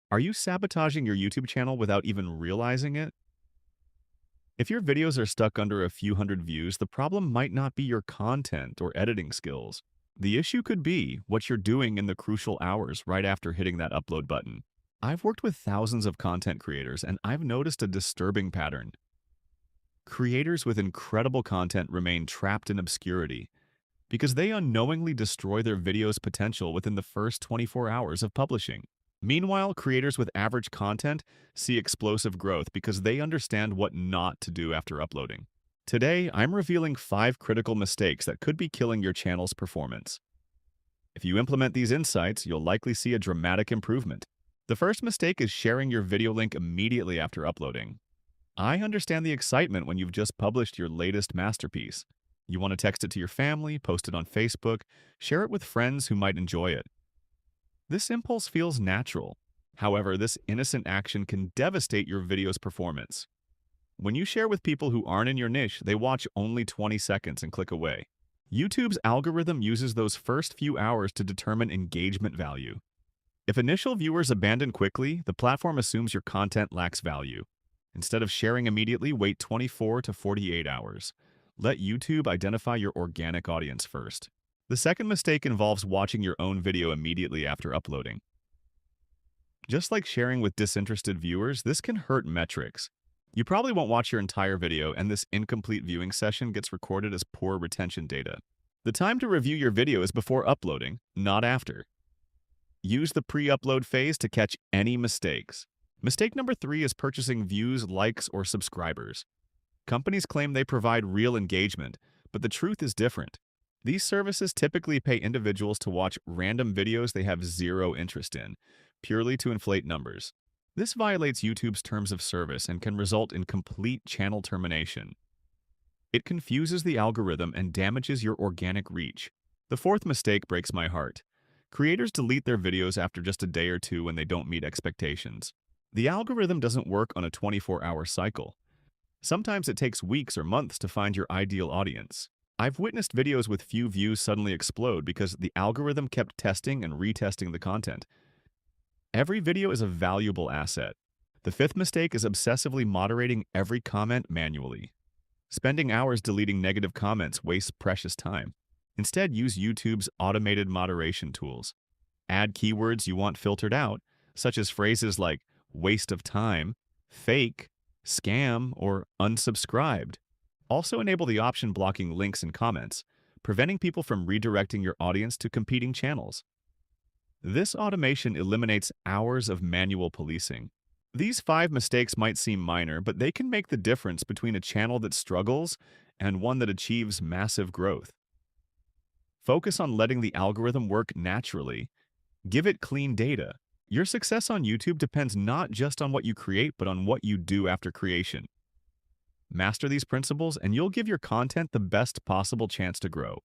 Are you sabotaging your YouTube channel without even realizing it? If your videos are stuck under a few hundred views, the problem might not be your content or editing skills. The issue could be what you're doing in the crucial hours right after hitting that upload button. I've worked with thousands of content creators, and I've noticed a disturbing pattern. Creators with incredible content remain trapped in obscurity because they unknowingly destroy their video's potential within the first 24 hours of publishing. Meanwhile, creators with average content see explosive growth because they understand what not to do after uploading. Today, I'm revealing 5 critical mistakes that could be killing your channel's performance. If you implement these insights, you'll likely see a dramatic improvement. The first mistake is sharing your video link immediately after uploading. I understand the excitement when you've just published your latest masterpiece. You want to text it to your family, post it on Facebook, share it with friends who might enjoy it. This impulse feels natural. However, this innocent action can devastate your video's performance. When you share with people who aren't in your niche, they watch only 20 seconds and click away. YouTube's algorithm uses those first few hours to determine engagement value. If initial viewers abandon quickly, the platform assumes your content lacks value. Instead of sharing immediately, wait 24 to 48 hours. Let YouTube identify your organic audience first. The second mistake involves watching your own video immediately after uploading. Just like sharing with disinterested viewers, this can hurt metrics. You probably won't watch your entire video, and this incomplete viewing session gets recorded as poor retention data. The time to review your video is before uploading, not after. Use the pre-upload phase to catch any mistakes. Mistake number 3 is purchasing views, likes, or subscribers. Companies claim they provide real engagement, but the truth is different. These services typically pay individuals to watch random videos they have zero interest in, purely to inflate numbers. This violates YouTube's terms of service and can result in complete channel termination. It confuses the algorithm and damages your organic reach. The fourth mistake breaks my heart. Creators delete their videos after just a day or two when they don't meet expectations. The algorithm doesn't work on a 24-hour cycle. Sometimes it takes weeks or months to find your ideal audience. I've witnessed videos with few views suddenly explode because the algorithm kept testing and retesting the content. Every video is a valuable asset. The fifth mistake is obsessively moderating every comment manually. Spending hours deleting negative comments wastes precious time. Instead, use YouTube's automated moderation tools. Add keywords you want filtered out, such as phrases like waste of time, fake, scam, or unsubscribed. Also enable the option blocking links and comments, preventing people from redirecting your audience to competing channels. This automation eliminates hours of manual policing. These 5 mistakes might seem minor, but they can make the difference between a channel that struggles and one that achieves massive growth. Focus on letting the algorithm work naturally. Give it clean data. Your success on YouTube depends not just on what you create, but on what you do after creation. Master these principles, and you'll give your content the best possible chance to grow.